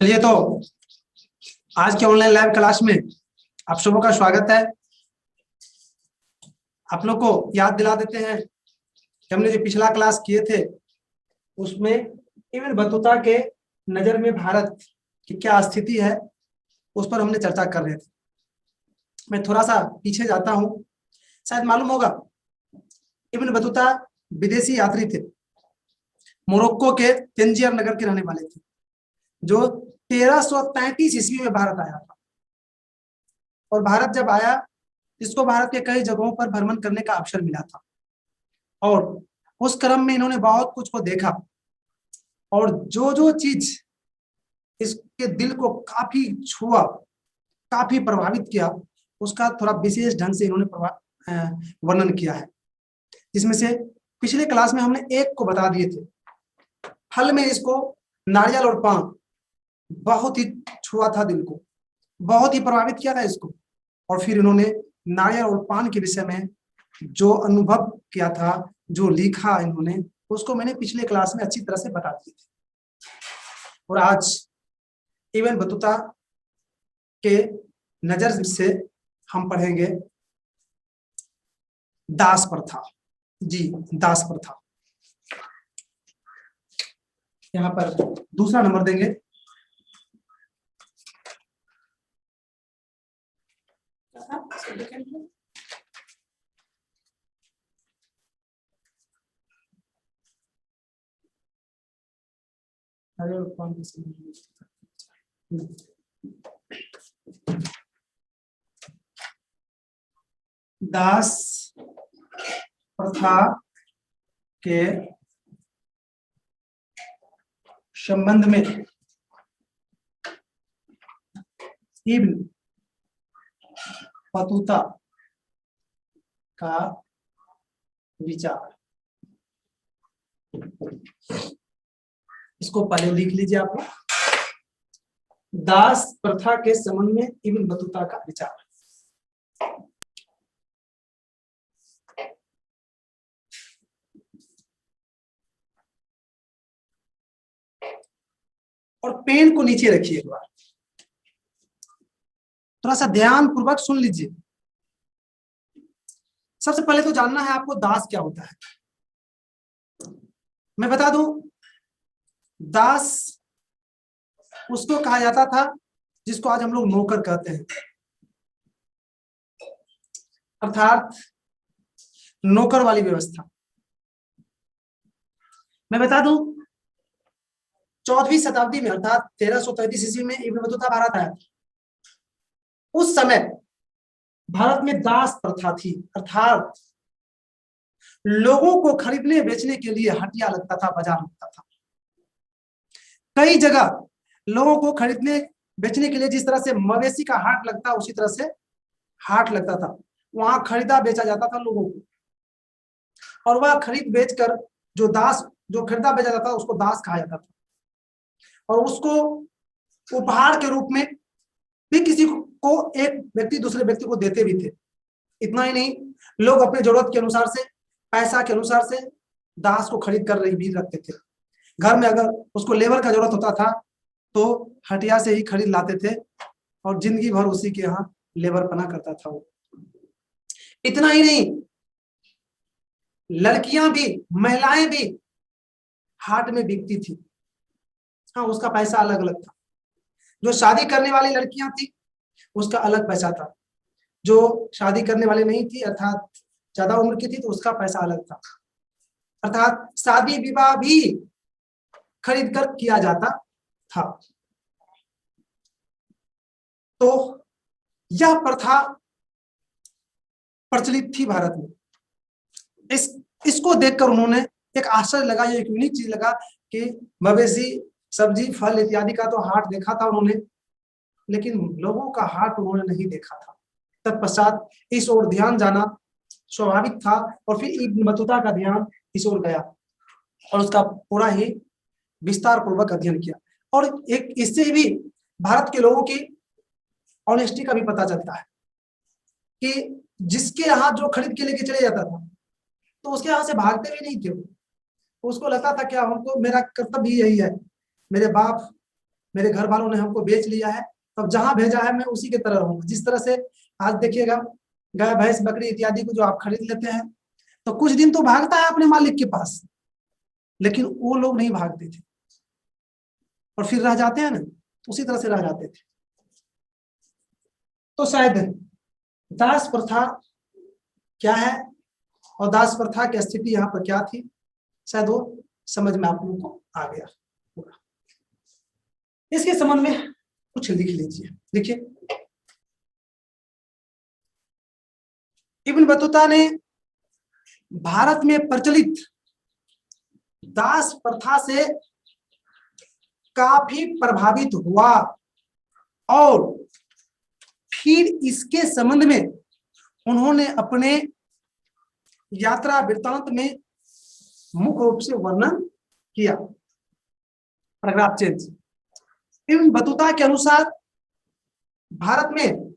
चलिए तो आज के ऑनलाइन लाइव क्लास में आप सबों का स्वागत है। आप लोग को याद दिला देते हैं कि हमने जो पिछला क्लास किए थे उसमें इब्न बतूता के नजर में भारत की क्या स्थिति है उस पर हमने चर्चा कर रहे थे। मैं थोड़ा सा पीछे जाता हूं। शायद मालूम होगा इब्न बतूता विदेशी यात्री थे, मोरक्को के तंजियर नगर के रहने वाले थे, जो 1333 ईस्वी में भारत आया था। और भारत जब आया, इसको भारत के कई जगहों पर भ्रमण करने का अवसर मिला था और उस क्रम में इन्होंने बहुत कुछ को देखा और जो जो चीज इसके दिल को काफी छुआ, काफी प्रभावित किया, उसका थोड़ा विशेष ढंग से इन्होंने वर्णन किया है। जिसमें से पिछले क्लास में हमने एक को बता दिए थे, फल में इसको नारियल और पान बहुत ही छुआ था, दिल को बहुत ही प्रभावित किया था इसको। और फिर इन्होंने नारियल और पान के विषय में जो अनुभव किया था, जो लिखा इन्होंने, उसको मैंने पिछले क्लास में अच्छी तरह से बता दिए थे। और आज इब्न बतूता के नजर से हम पढ़ेंगे दास प्रथा। जी, दास प्रथा। यहाँ पर दूसरा नंबर देंगे। दास प्रथा के संबंध में इब्न बतूता का विचार, इसको पहले लिख लीजिए आप लोग। दास प्रथा के संबंध में इब्न बतूता का विचार। और पेन को नीचे रखिए, एक बार थोड़ा सा ध्यान पूर्वक सुन लीजिए। सबसे पहले तो जानना है आपको दास क्या होता है। मैं बता दूं, दास उसको कहा जाता था जिसको आज हम लोग नौकर कहते हैं, अर्थात नौकर वाली व्यवस्था। मैं बता दूं, 14वीं शताब्दी में अर्थात 1333 ईस्वी में इब्न बतूता भारत आया। उस समय भारत में दास प्रथा थी, अर्थात लोगों को खरीदने बेचने के लिए हटिया लगता था, बाजार लगता था। कई जगह लोगों को खरीदने बेचने के लिए जिस तरह से मवेशी का हाट लगता, उसी तरह से हाट लगता था। वहां खरीदा बेचा जाता था लोगों को, और वह खरीद बेचकर जो दास, जो खरीदा बेचा जाता था, उसको दास कहा जाता था। और उसको उपहार के रूप में भी किसी को एक व्यक्ति दूसरे व्यक्ति को देते भी थे। इतना ही नहीं, लोग अपने जरूरत के अनुसार से, पैसा के अनुसार से दास को खरीद कर भी रखते थे। घर में अगर उसको लेबर का जरूरत होता था तो हटिया से ही खरीद लाते थे और जिंदगी भर उसी के यहाँ लेबर पना करता था वो। इतना ही नहीं, लड़कियां भी, महिलाएं भी हाट में बिकती थी। हाँ, उसका पैसा अलग अलग था। जो शादी करने वाली लड़कियां थी उसका अलग पैसा था, जो शादी करने वाली नहीं थी अर्थात ज्यादा उम्र की थी तो उसका पैसा अलग था। अर्थात शादी विवाह भी खरीद कर किया जाता था। तो यह प्रथा प्रचलित थी भारत में। इसको देखकर उन्होंने एक आश्चर्य लगा, ये एक यूनिक चीज लगा कि मवेशी, सब्जी, फल इत्यादि का तो हाट देखा था उन्होंने, लेकिन लोगों का हाट उन्होंने नहीं देखा था। तत्पश्चात इस ओर ध्यान जाना स्वाभाविक था और फिर इब्न बतूता का ध्यान इस ओर गया और उसका पूरा ही विस्तार पूर्वक अध्ययन किया। और एक इससे भी भारत के लोगों की ऑनेस्टी का भी पता चलता है कि जिसके यहाँ जो खरीद के लेके चले जाता था तो उसके यहाँ से भागते भी नहीं थे। उसको लगता था क्या, हमको मेरा कर्तव्य यही है, मेरे बाप मेरे घर वालों ने हमको बेच लिया है, तब जहां भेजा है मैं उसी के तरह रहूंगा। जिस तरह से आज देखिएगा गाय भैंस बकरी इत्यादि को जो आप खरीद लेते हैं तो कुछ दिन तो भागता है अपने मालिक के पास, लेकिन वो लोग नहीं भागते थे और फिर रह जाते हैं ना, उसी तरह से रह जाते थे। तो शायद दास प्रथा क्या है और दास प्रथा की स्थिति यहाँ पर क्या थी, शायद वो समझ में आप लोगों को आ गया होगा। इसके संबंध में कुछ लिख लीजिए। देखिए, इब्न बतूता ने भारत में प्रचलित दास प्रथा से काफी प्रभावित हुआ और फिर इसके संबंध में उन्होंने अपने यात्रा वृत्तांत में मुख्य रूप से वर्णन किया। Paragraph change. इब्न बतूता के अनुसार भारत में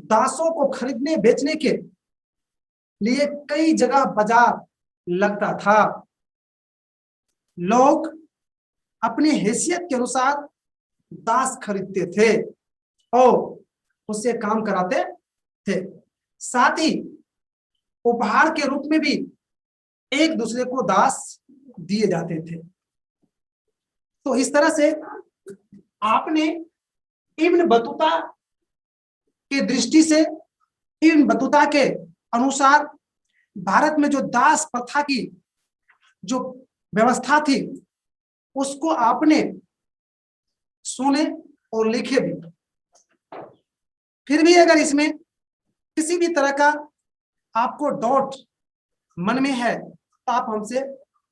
दासों को खरीदने बेचने के लिए कई जगह बाजार लगता था। लोग अपने हैसियत के अनुसार दास खरीदते थे और उससे काम कराते थे। साथ ही उपहार के रूप में भी एक दूसरे को दास दिए जाते थे। तो इस तरह से आपने इब्न बतूता के दृष्टि से, इब्न बतूता के अनुसार भारत में जो दास प्रथा की जो व्यवस्था थी उसको आपने सुने और लिखे भी। फिर भी अगर इसमें किसी भी तरह का आपको डाउट मन में है तो आप हमसे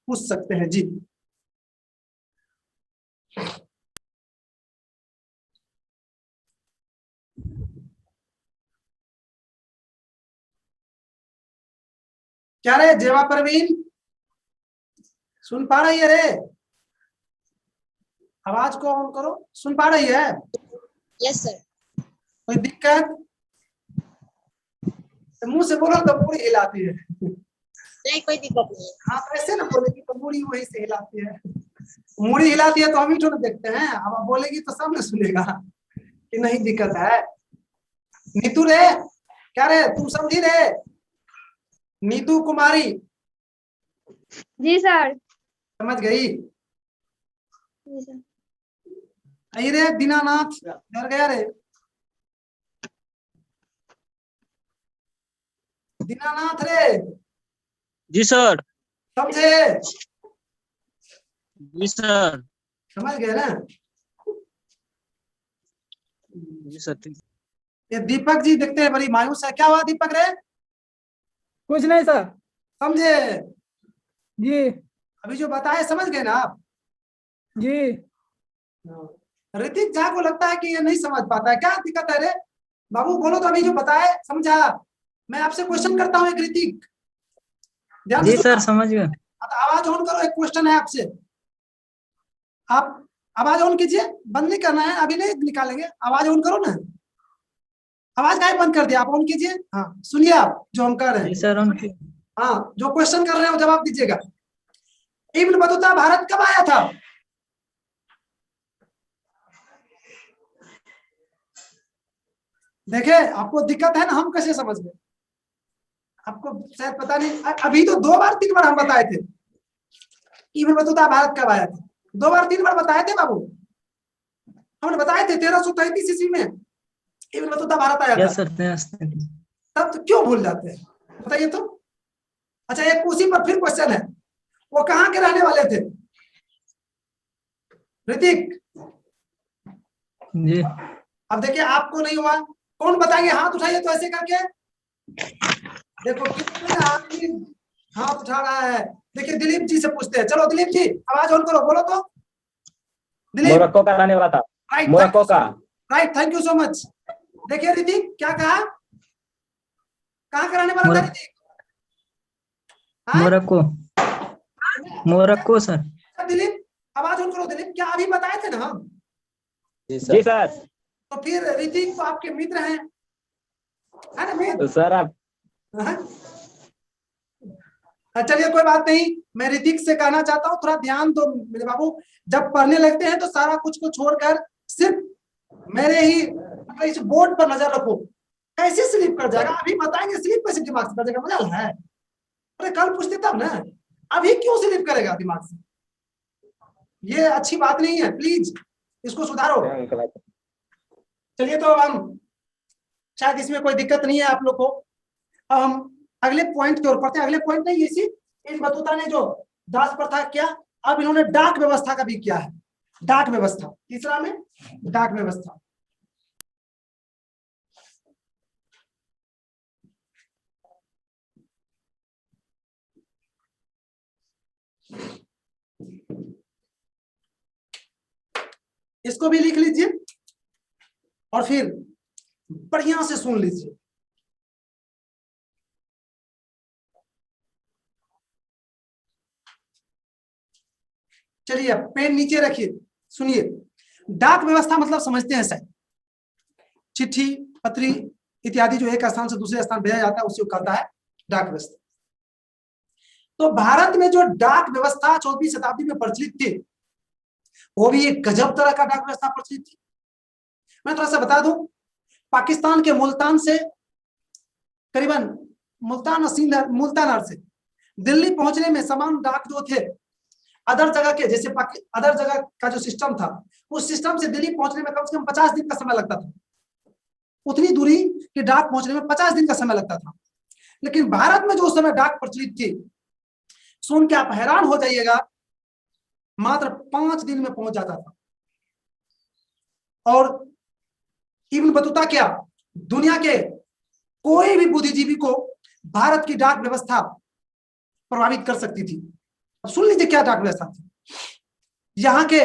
पूछ सकते हैं। जी, क्या रे जेवा परवीन, सुन पा रही है रे? आवाज को ऑन करो। सुन पा रही है? Yes sir. कोई दिक्कत? तो मुंह से बोलो तो पूरी हिलाती है। नहीं, कोई दिक्कत नहीं। हाँ, तो ऐसे ना बोलेगी तो मूड़ी वही से हिलाती है। मूड़ी हिलाती है तो हम ही तो देखते हैं, अब आप बोलेगी तो सब ने सुनेगा कि नहीं दिक्कत है। नीतू रे, क्या रे, तुम समझी रे? नीतू कुमारी। जी सर। समझ गई? जी सर। आई रे दीनानाथ, डर गया रे? दीनानाथ रे। जी सर। समझे? जी सर। समझ गए ना? जी सर। ये दीपक जी देखते हैं बड़ी मायूस है। क्या हुआ दीपक रे? कुछ नहीं सर। समझे? जी अभी जो बताए समझ गए ना आप? जी। ऋतिक झा को लगता है कि ये नहीं समझ पाता है। क्या दिक्कत है रे बाबू? बोलो तो। अभी जो बताए समझा? मैं आपसे क्वेश्चन करता हूँ एक, ऋतिक ध्यान जी से सर समझ गए। आवाज ऑन करो। एक क्वेश्चन है आपसे, आप आवाज ऑन कीजिए। बंद नहीं करना है, अभी नहीं निकालेंगे। आवाज ऑन करो ना। आवाज काहे बंद कर दिया? आप ऑन कीजिए। हाँ, सुनिए आप जो हम कर रहे जी हैं। सर हाँ, जो क्वेश्चन कर रहे हैं वो जवाब दीजिएगा। इब्न बतूता भारत कब आया था? देखिए, आपको दिक्कत है ना, हम कैसे समझ गए? आपको शायद पता नहीं। अभी तो 2 बार 3 बार हम बताए थे इब्न बतूता भारत कब आया था। 2 बार 3 बार बताए थे बाबू। हमने बताए थे 1333 ईस्वी में इब्न बतूता भारत आया था। Yes sir. तब तो क्यों भूल जाते हैं, बताइए तो। अच्छा, एक उसी पर फिर क्वेश्चन है, वो कहाँ के रहने वाले थे ऋतिक? जी। अब देखिए, आपको नहीं हुआ, कौन बताएंगे? हाथ उठाइए तो ऐसे करके। देखो कितने आदमी हाथ उठा रहा है। देखिए, दिलीप जी से पूछते हैं। चलो दिलीप जी, आवाज ऑन करो, बोलो तो। दिलीप, मोरक्को का रहने वाला था। राइट, मोरक्को का। Right, thank you so much. देखिए ऋतिक, क्या कहा? कहाँ का रहने वाला था Hrithik? Morocco. Morocco sir. Dilip, आवाज ऑन करो। दिलीप, क्या अभी बताए थे ना हम? जी सर। तो फिर ऋतिक तो आपके मित्र हैं, है ना मित्र? तो सर आप हाँ? चलिए कोई बात नहीं, मैं ऋतिक से कहना चाहता हूँ थोड़ा ध्यान दो मेरे बाबू। जब पढ़ने लगते हैं तो सारा कुछ को छोड़कर सिर्फ मेरे ही मतलब इस बोर्ड पर नजर रखो। कैसे स्लिप कर जाएगा अभी बताएंगे, स्लिप कैसे दिमाग से कर जाएगा, मजा है। अरे कल पूछते तब ना, अभी क्यों स्लिप करेगा दिमाग से, ये अच्छी बात नहीं है, प्लीज इसको सुधारो। चलिए तो अब हम शायद इसमें कोई दिक्कत नहीं है आप लोग को। अब हम अगले पॉइंट की ओर पढ़ते हैं। अगले पॉइंट नहीं, इसी इन बतूता ने जो दास प्रथा किया, अब इन्होंने डाक व्यवस्था का भी किया है। डाक व्यवस्था तीसरा में डाक व्यवस्था। इसको भी लिख लीजिए और फिर बढ़िया से सुन लीजिए। चलिए पेन नीचे रखिए, सुनिए। डाक व्यवस्था मतलब समझते हैं शायद, चिट्ठी पत्री इत्यादि जो एक स्थान से दूसरे स्थान भेजा जाता है उसी को कहता है डाक व्यवस्था। तो भारत में जो डाक व्यवस्था 14वीं शताब्दी में प्रचलित थी, वो भी एक गजब तरह का डाक व्यवस्था प्रचलित थी। मैं थोड़ा सा बता दूं, पाकिस्तान के मुल्तान से करीबन मुल्तान से दिल्ली पहुंचने में समान डाक जो थे अदर जगह के, जैसे अदर जगह का जो सिस्टम था, उस सिस्टम से दिल्ली पहुंचने में कम से कम 50 दिन का समय लगता था। उतनी दूरी की डाक पहुंचने में 50 दिन का समय लगता था। लेकिन भारत में जो उस समय डाक प्रचलित थी, सुन के आप हैरान हो जाइएगा, मात्र 5 दिन में पहुंच जाता था। और इब्न बतूता क्या, दुनिया के कोई भी बुद्धिजीवी को भारत की डाक व्यवस्था प्रभावित कर सकती थी। अब सुन लीजिए क्या डाक व्यवस्था थी। यहां के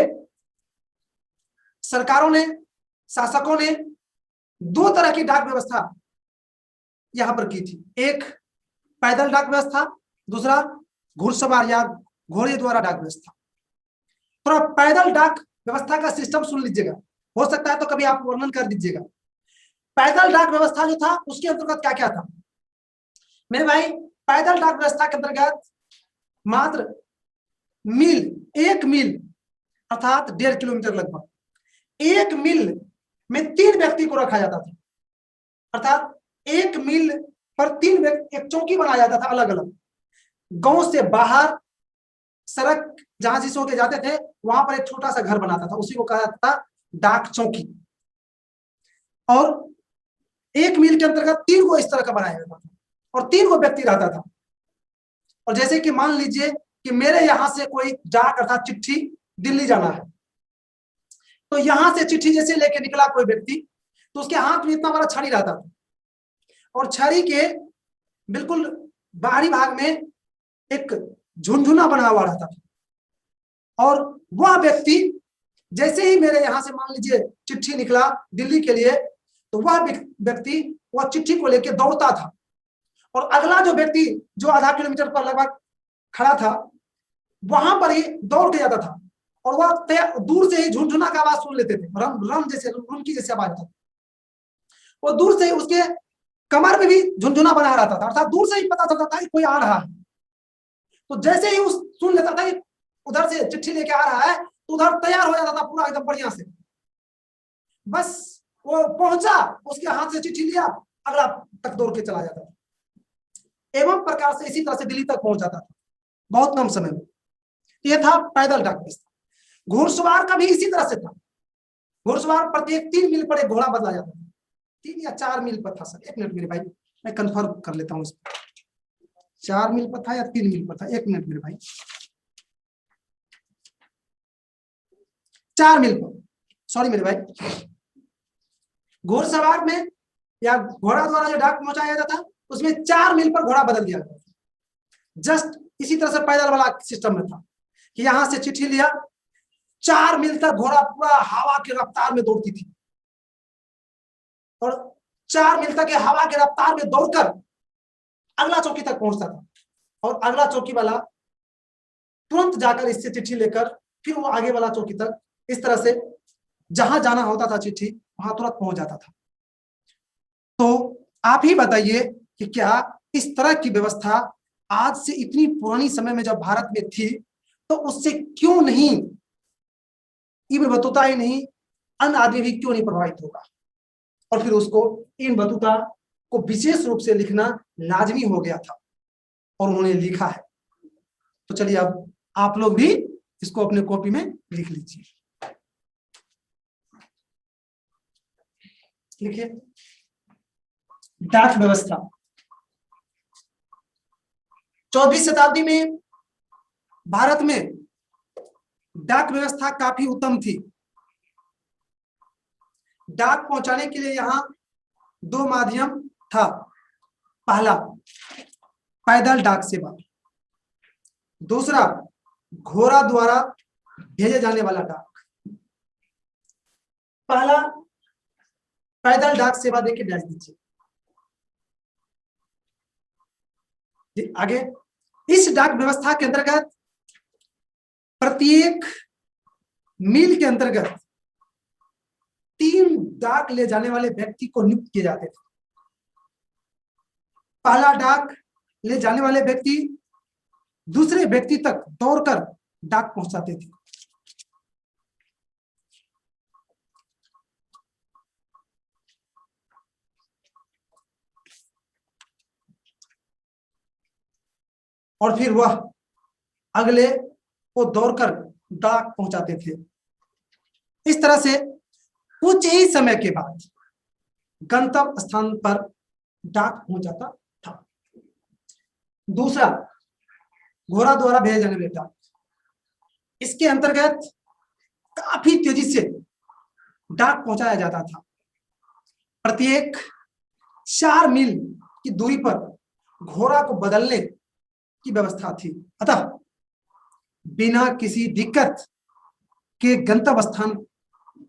सरकारों ने, शासकों ने 2 तरह की डाक व्यवस्था यहां पर की थी। एक पैदल डाक व्यवस्था, दूसरा घुड़सवार या घोड़े द्वारा डाक व्यवस्था। थोड़ा पैदल डाक व्यवस्था का सिस्टम सुन लीजिएगा, हो सकता है तो कभी आप वर्णन कर दीजिएगा। पैदल डाक व्यवस्था जो था उसके अंतर्गत क्या क्या था मेरे भाई। पैदल डाक व्यवस्था के अंतर्गत मात्र एक मील अर्थात 1.5 किलोमीटर लगभग, 1 मील में 3 व्यक्ति को रखा जाता था। अर्थात 1 मील पर 3 व्यक्ति, एक चौकी बनाया जाता था अलग अलग। गांव से बाहर सड़क जहां जिस होके जाते थे वहां पर एक छोटा सा घर बनाता था, उसी को कहा जाता था डाक चौकी। और 1 मील के अंतर्गत 3 को इस तरह का बनाया जाता था और 3 को व्यक्ति रहता था। और जैसे कि मान लीजिए कि मेरे यहां से कोई डाक अर्थात चिट्ठी दिल्ली जाना है, तो यहां से चिट्ठी जैसे लेके निकला कोई व्यक्ति, तो उसके हाथ में इतना बड़ा छड़ी रहता था और छड़ी के बिल्कुल बाहरी भाग में एक झुनझुना बना हुआ रहता था। और वह व्यक्ति जैसे ही मेरे यहां से मान लीजिए चिट्ठी निकला दिल्ली के लिए, तो वह व्यक्ति वह चिट्ठी को लेकर दौड़ता था और अगला जो व्यक्ति जो आधा किलोमीटर पर लगभग खड़ा था वहां पर ही दौड़ के जाता था और वह दूर से ही झुनझुना का आवाज सुन लेते थे, रम जैसे रुनकी जैसे आवाज था। वो दूर से ही उसके कमर में भी झुनझुना बना रहता था, अर्थात दूर से ही पता चलता था कि कोई आ रहा है। तो जैसे ही उस सुन लेता था कि उधर से चिट्ठी लेके आ रहा है, तो उधर तैयार हो जाता था पूरा एकदम बढ़िया से। बस वो पहुंचा, उसके हाथ से चिट्ठी लिया, अगला तक दौड़ के चला जाता था। एवं प्रकार से इसी तरह से दिल्ली तक पहुंच जाता था बहुत कम समय में। यह था पैदल डाक व्यवस्था। घुड़सवार का भी इसी तरह से था। घुड़सवार प्रत्येक 3 मील पर एक घोड़ा बदला जाता था, 3 या 4 मील पर था सर। 1 मिनट मेरे भाई, मैं कंफर्म कर लेता हूँ। 4 मील पर था या 3 मील पर था, 1 मिनट मेरे भाई। 4 मील पर, सॉरी मेरे भाई। घुड़सवार में या घोड़ा द्वारा जो डाक पहुंचाया जाता था उसमें 4 मील पर घोड़ा बदल दिया गया। जस्ट इसी तरह से पैदल वाला सिस्टम में था कि यहां से चिट्ठी लिया, 4 मील तक घोड़ा पूरा हवा की रफ्तार में दौड़ती थी और 4 मील तक हवा की रफ्तार में दौड़कर अगला चौकी तक पहुंचता था और अगला चौकी वाला तुरंत जाकर इससे चिट्ठी लेकर फिर वो आगे वाला चौकी तक, इस तरह से जहां जाना होता था चिट्ठी वहां तुरंत पहुंच जाता था। तो आप ही बताइए कि क्या इस तरह की व्यवस्था आज से इतनी पुरानी समय में जब भारत में थी, तो उससे क्यों नहीं, इब्न बतूता ही नहीं, अन्य आदमी भी क्यों नहीं प्रभावित होगा। और फिर उसको इब्न बतूता को विशेष रूप से लिखना लाजमी हो गया था और उन्होंने लिखा है। तो चलिए अब आप लोग भी इसको अपने कॉपी में लिख लीजिए। लिखिए, डाक व्यवस्था। 14वीं शताब्दी में भारत में डाक व्यवस्था काफी उत्तम थी। डाक पहुंचाने के लिए यहां 2 माध्यम था। पहला पैदल डाक सेवा, दूसरा घोड़ा द्वारा भेजे जाने वाला डाक। पहला पैदल डाक सेवा देखिए, डैश दीजिए आगे। इस डाक व्यवस्था के अंतर्गत प्रत्येक मील के अंतर्गत 3 डाक ले जाने वाले व्यक्ति को नियुक्त किए जाते थे। पहला डाक ले जाने वाले व्यक्ति दूसरे व्यक्ति तक दौड़कर डाक पहुंचाते थे। और फिर वह अगले को दौड़कर डाक पहुंचाते थे। इस तरह से कुछ ही समय के बाद गंतव्य स्थान पर डाक पहुंच जाता था। दूसरा घोड़ा द्वारा भेजे जाने वाले डाक, इसके अंतर्गत काफी तेजी से डाक पहुंचाया जाता था। प्रत्येक 4 मील की दूरी पर घोड़ा को बदलने की व्यवस्था थी। अतः बिना किसी दिक्कत के गंतव्य स्थान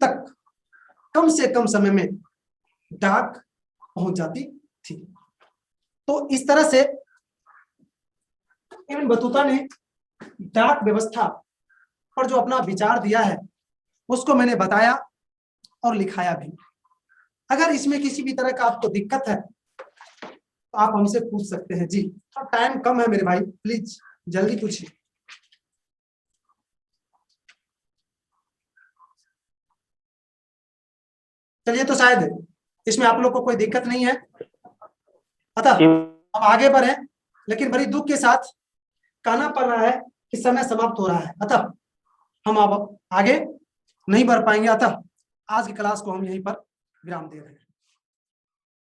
तक कम से कम समय में डाक पहुंच जाती थी। तो इस तरह से इब्न बतूता ने डाक व्यवस्था पर जो अपना विचार दिया है उसको मैंने बताया और लिखाया भी। अगर इसमें किसी भी तरह का आपको दिक्कत है तो आप हमसे पूछ सकते हैं। जी, और टाइम कम है मेरे भाई, प्लीज जल्दी पूछिए। चलिए, तो शायद इसमें आप लोग को कोई दिक्कत नहीं है। अतः हम आगे बढ़े, लेकिन बड़ी दुख के साथ कहना पड़ रहा है कि समय समाप्त हो रहा है। अतः हम अब आगे नहीं बढ़ पाएंगे। अतः आज की क्लास को हम यहीं पर विराम दे रहे हैं।